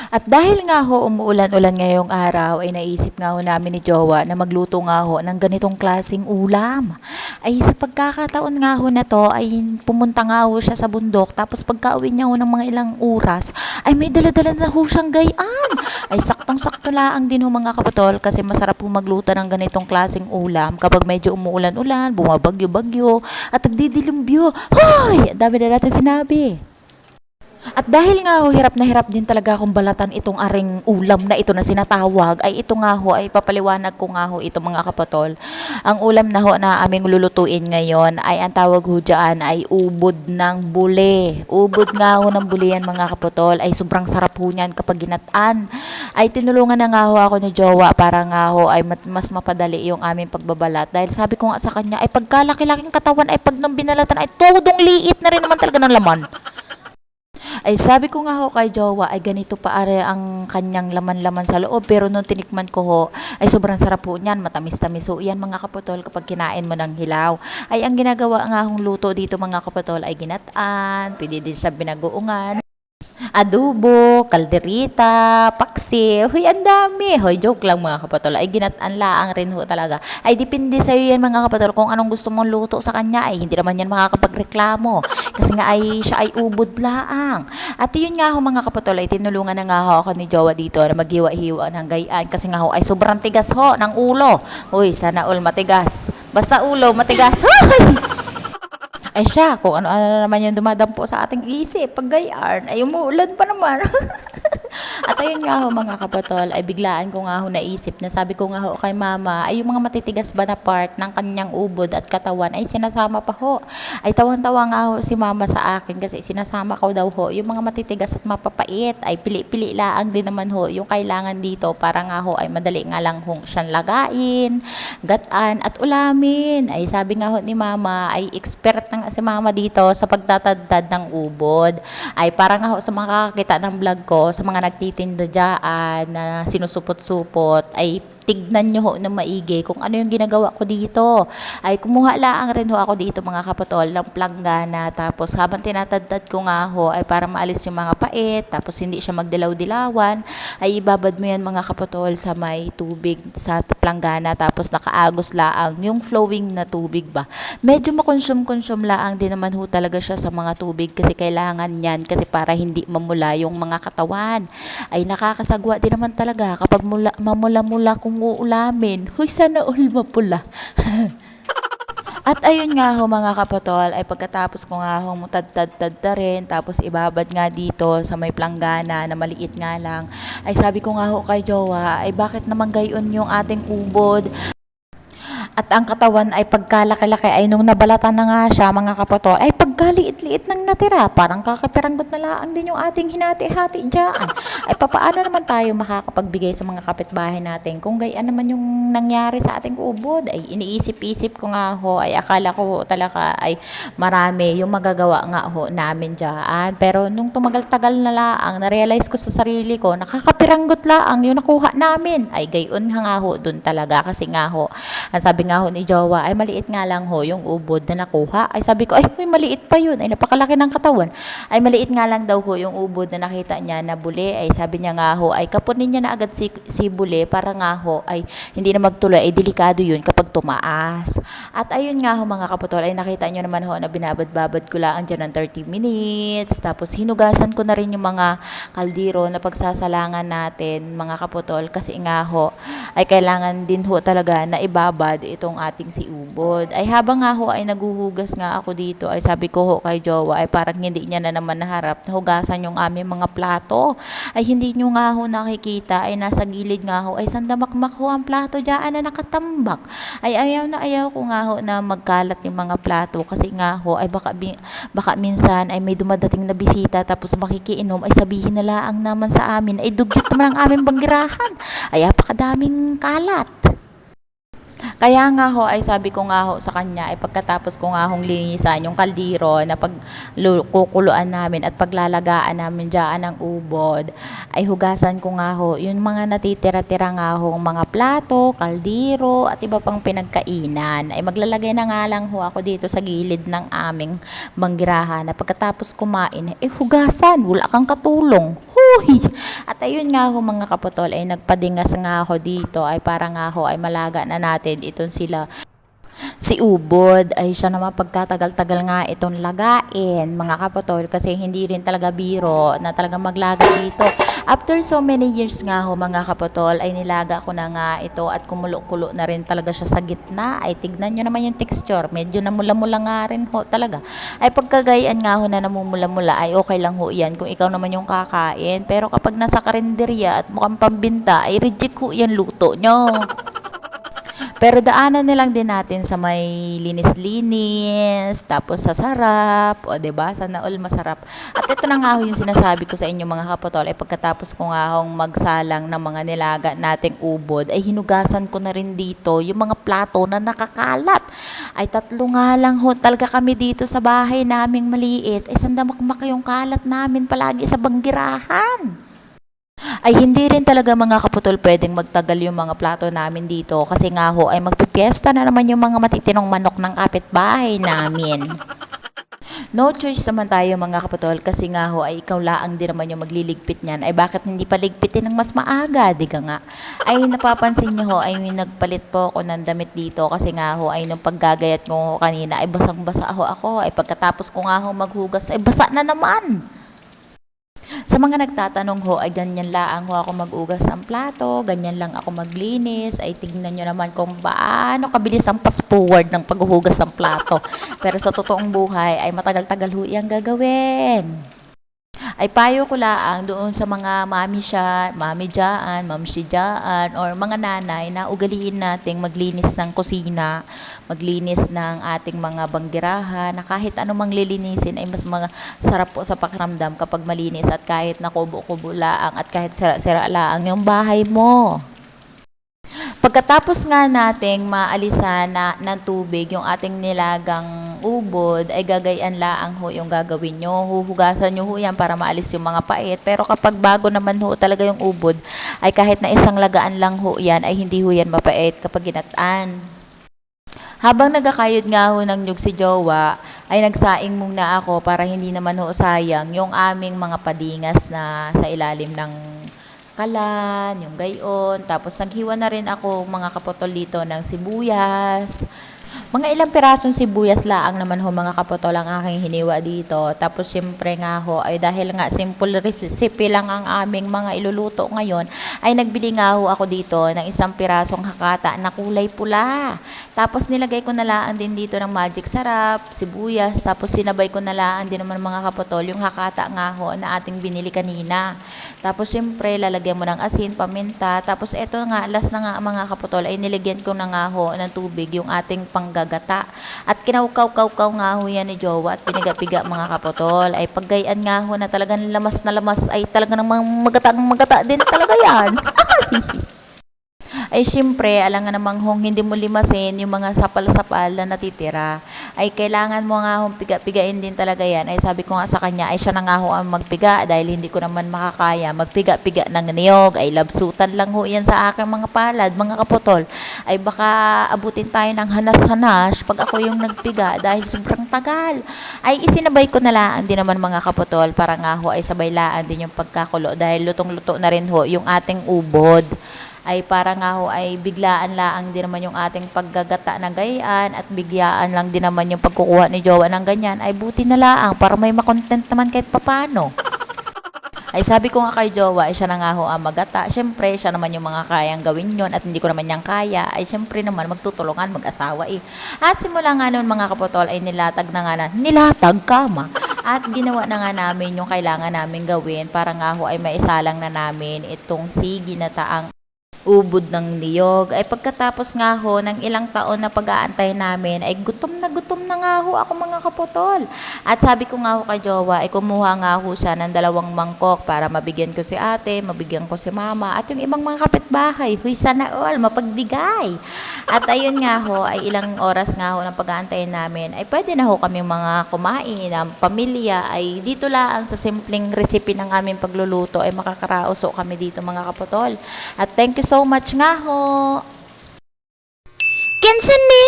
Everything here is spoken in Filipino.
At dahil nga ho umuulan-ulan ngayong araw ay naisip nga ho namin ni Jowa na magluto nga ho ng ganitong klaseng ulam. Ay sa pagkakataon nga ho na to ay pumunta nga ho siya sa bundok tapos pagka-uwi niya ho ng mga ilang oras ay may dala-dala na ho siyang gayaan. Ay saktong-sakto laang din ho mga kapatol kasi masarap ho magluto ng ganitong klaseng ulam kapag medyo umuulan-ulan, bumabagyo-bagyo at nagdidilumbyo. Hoy! Ang dami na natin sinabi. At dahil nga ho, hirap na hirap din talaga akong balatan itong aring ulam na ito na sinatawag, ay ito nga ho, ay papaliwanag ko nga ho ito mga kapatol. Ang ulam na ho na aming lulutuin ngayon ay ang tawag ho dyan ay ubod ng buli. Ubod nga ho ng buli yan mga kapatol, ay sobrang sarap ho niyan kapag ginataan. Ay tinulungan na nga ho ako ni Jowa para nga ho ay mas mapadali yung aming pagbabalat. Dahil sabi ko nga sa kanya, ay pagkalaki-laking katawan ay pag nang binalatan ay todong liit na rin naman talaga ng laman. Ay sabi ko nga ho kay Jowa ay ganito pa are ang kanyang laman-laman sa loob pero nung tinikman ko ho ay sobrang sarap po niyan, matamis-tamis ho yan mga kapatol kapag kinain mo ng hilaw. Ay ang ginagawa nga hong luto dito mga kapatol ay ginataan, pwede din siya binagoongan, adobo, kalderita, paksi. Huy, ang dami. Hoy, joke lang mga kapatol. Ay ginataan laang rin ho talaga. Ay depende sa iyo yan mga kapatol kung anong gusto mong luto sa kanya. Ay hindi naman yan makakapagreklamo. Kasi nga ay siya ay ubod laang. At yun nga ho mga kapatol ay tinulungan na nga ho ako ni Jowa dito na maghiwa-hiwa ng gayaan. Kasi nga ho ay sobrang tigas ho ng ulo. Uy, sana all matigas. Basta ulo matigas. Hoy! Ay siya, kung ano-ano na naman yung dumadampo sa ating isip, pag gayarn, ay umuulan pa naman. At ayun nga ho mga kapatol, ay biglaan ko nga ho naisip na sabi ko nga ho kay mama, ay yung mga matitigas ba na part ng kanyang ubod at katawan ay sinasama pa ho. Ay tawang-tawa nga ho si mama sa akin kasi sinasama ko daw ho yung mga matitigas at mapapait. Ay pili-pili laang din naman ho yung kailangan dito para nga ho ay madali nga lang ho siyang lagain, gataan at ulamin. Ay sabi nga ho ni mama ay expert na nga si mama dito sa pagtatadtad ng ubod. Ay para nga ho sa mga kakakita ng vlog ko, sa mga nagtitinda dyan na sinusupot-supot, ay tignan nyo ho na maigi kung ano yung ginagawa ko dito. Ay kumuha laang rin ho ako dito mga kapatol ng planggana. Tapos habang tinatadtad ko nga ho ay para maalis yung mga pait. Tapos hindi siya magdilaw-dilawan. Ay ibabad mo yan mga kapatol sa may tubig sa planggana. Tapos nakaagos laang yung flowing na tubig ba. Medyo makonsum-konsum laang din naman ho talaga siya sa mga tubig kasi kailangan yan kasi para hindi mamula yung mga katawan. Ay nakakasagwa din naman talaga kapag mamula-mula kung uulamin. Huy, sana all mapula. At ayun nga ho mga kapatol, ay pagkatapos ko nga ho mutad-tad-tad na rin, tapos ibabad nga dito sa may planggana na maliit nga lang, ay sabi ko nga ho kay Jowa, ay bakit naman gayon yung ating ubod? At ang katawan ay pagkalaki-laki ay nung nabalatan na nga siya mga kapatol, ay pagkaliit-liit nang natira. Parang kakapiranggot na laang din yung ating hinati-hati dyan. Ay papaano naman tayo makakapagbigay sa mga kapitbahay natin kung gayaan naman yung nangyari sa ating ubod? Ay iniisip-isip ko nga ho, ay akala ko talaga ay marami yung magagawa nga ho namin dyan. Pero nung tumagal-tagal na laang, na-realize ko sa sarili ko, nakakapiranggot laang yung nakuha namin. Ay gayon nga ho dun talaga kasi nga ho, ang sabi nga ho ni Jowa, ay maliit nga lang ho yung ubod na nakuha. Ay sabi ko, ay may maliit pa yun. Ay napakalaki ng katawan. Ay maliit nga lang daw ho yung ubod na nakita niya na buli. Ay sabi niya nga ho, ay kapunin niya na agad si buli para nga ho, ay hindi na magtuloy. Ay delikado yun kapag tumaas. At ayun nga ho mga kaputol, ay nakita niyo naman ho na binabad-babad ko lang dyan ng 30 minutes. Tapos hinugasan ko na rin yung mga kaldero na pagsasalangan natin mga kaputol. Kasi nga ho, ay kailangan din ho talaga na ibabad itong ating si ubod. Ay habang nga ho ay naguhugas nga ako dito, ay sabi ko ho kay Jowa, ay parang hindi niya na naman naharap na hugasan yung aming mga plato. Ay hindi nyo nga ho nakikita, ay nasa gilid nga ho, ay sandamakmak ho ang plato dyan na nakatambak. Ay ayaw ko nga ho na magkalat yung mga plato kasi nga ho, ay baka minsan ay may dumadating na bisita tapos makikiinom, ay sabihin nila ang naman sa amin, ay dugyot naman ang aming banggirahan. Ay apakadaming kalat. Kaya nga ho ay sabi ko nga ho sa kanya ay pagkatapos ko nga hong linisan yung kaldero na kukuluan namin at paglalagaan namin dyan ng ubod, ay hugasan ko nga ho yung mga natitira-tira nga ho mga plato, kaldero at iba pang pinagkainan. Ay maglalagay na nga lang ho ako dito sa gilid ng aming banggirahan na pagkatapos kumain, hugasan, wala kang katulong. Huy! At ayun nga ho mga kaputol ay nagpadingas nga ako dito ay para nga ho ay malaga na natin itong sila. Si ubod ay siya naman pagkatagal-tagal nga itong lagain mga kaputol kasi hindi rin talaga biro na talaga maglaga dito. After so many years nga ho mga kaputol ay nilaga ko na nga ito at kumulo-kulo na rin talaga siya sa gitna. Ay tignan nyo naman yung texture, medyo namula-mula nga rin ho talaga. Ay pagkagayaan nga ho na namumula-mula ay okay lang ho yan kung ikaw naman yung kakain. Pero kapag nasa karinderya at mukhang pambinta ay reject ho yan luto nyo. Pero daanan na lang din natin sa may linis-linis, tapos sa sarap, o 'di ba? Sana all masarap. At ito na nga ho yung sinasabi ko sa inyo mga kapatol, ay pagkatapos ko nga hong magsalang ng mga nilaga nating ubod, ay hinugasan ko na rin dito yung mga plato na nakakalat. Ay tatlo nga lang ho talaga kami dito sa bahay naming maliit. Ay sandamakmak yung kalat namin palagi sa banggirahan. Ay hindi rin talaga mga kaputol pwedeng magtagal yung mga plato namin dito kasi nga ho ay magpipiesta na naman yung mga matitinong manok ng kapitbahay namin. No choice naman tayo mga kaputol kasi nga ho ay ikaw laang din naman yung magliligpit niyan. Ay bakit hindi pa ligpitin ng mas maaga, di ka nga. Ay napapansin niyo ho ay nagpalit po ako ng damit dito kasi nga ho ay nung paggagayat ko ho kanina ay basang-basa ho ako. Ay pagkatapos ko nga ho maghugas ay basa na naman. Sa mga nagtatanong ho, ay ganyan lang ho ako mag-ugas ng plato, ganyan lang ako maglinis, ay tignan nyo naman kung paano kabilis ang fast forward ng paghuhugas ng plato. Pero sa totoong buhay, ay matagal-tagal ho iyang gagawin. Ay payo ko laang doon sa mga mami dyan, mamsi dyan, or mga nanay na ugaliin nating maglinis ng kusina, maglinis ng ating mga banggirahan, na kahit anumang lilinisin ay mas mga sarap po sa pakiramdam kapag malinis at kahit nakubo-kubo laang at kahit sira-sira laang yung bahay mo. Pagkatapos nga nating maalisan ng tubig yung ating nilagang ubod, ay gagayan laang ho yung gagawin nyo. Huhugasan nyo ho yan para maalis yung mga pait. Pero kapag bago naman ho talaga yung ubod, ay kahit na isang lagaan lang ho yan, ay hindi ho yan mapait kapag ginataan. Habang nagkakayod nga ho ng nyug si Jowa, ay nagsaing muna ako para hindi naman ho sayang yung aming mga padingas na sa ilalim ng kalan, yung gayon. Tapos naghiwa na rin ako mga kaputol dito ng sibuyas. Mga ilang pirasong sibuyas laang naman ho mga kaputol ang aking hiniwa dito. Tapos syempre nga ho ay dahil nga simple recipe lang ang aming mga iluluto ngayon, ay nagbili nga ho ako dito ng isang pirasong hakata na kulay pula. Tapos nilagay ko na laan din dito ng magic sarap, sibuyas. Tapos sinabay ko na laan din naman mga kaputol yung hakata nga ho na ating binili kanina. Tapos syempre lalagyan mo ng asin, paminta. Tapos eto nga last na nga mga kaputol ay nilagyan ko na nga ho ng tubig yung ating panggagata. At kinaukaw-kaw-kaw nga ho yan ni Jowa at piniga-piga mga kaputol. Ay paggayaan nga ho na talagang lamas na lamas ay talagang magata din talaga yan. Ay syempre, alam nga namang hindi mo limasin yung mga sapal-sapal na natitira. Ay kailangan mo nga piga-pigain din talaga yan. Ay sabi ko nga sa kanya, ay siya na nga ho ang magpiga dahil hindi ko naman makakaya magpiga-piga ng niyog. Ay labsutan lang ho yan sa aking mga palad, mga kaputol. Ay baka abutin tayo ng hanas-hanas pag ako yung nagpiga dahil sobrang tagal. Ay isinabay ko na laan din naman mga kaputol para nga ho ay sabay laan din yung pagkakulo dahil lutong-luto na rin ho yung ating ubod. Ay para nga ho ay biglaan laang din naman yung ating paggagata ng gayaan at biglaan lang din naman yung pagkukuha ni Jowa ng ganyan, ay buti na laang para may makontent naman kahit papano. Ay sabi ko nga kay Jowa, ay siya na nga ho ang magata. Siyempre, siya naman yung mga kayang gawin yon at hindi ko naman niyang kaya. Ay siyempre naman magtutulungan, mag-asawa eh. At simula nga noon mga kaputol ay nilatag na nga nilatag kama. At ginawa na nga namin yung kailangan namin gawin para nga ho ay maisalang na namin itong si ginataang ubod ng niyog. Ay pagkatapos nga ho ng ilang taon na pag-aantay namin, ay gutom na nga ho ako mga kaputol. At sabi ko nga ho kay Jowa, ay kumuha nga ho siya ng 2 mangkok para mabigyan ko si ate, mabigyan ko si mama, at yung ibang mga kapitbahay. Huy, sana all, mapagbigay. At ayun nga ho, ay ilang oras nga ho ng pag-aantay namin, ay pwede na ho kami mga kumain, ang pamilya, ay dito lang sa simpleng recipe ng aming pagluluto, ay makakarauso kami dito mga kaputol. At thank you so much nga ho. Kinsan mi?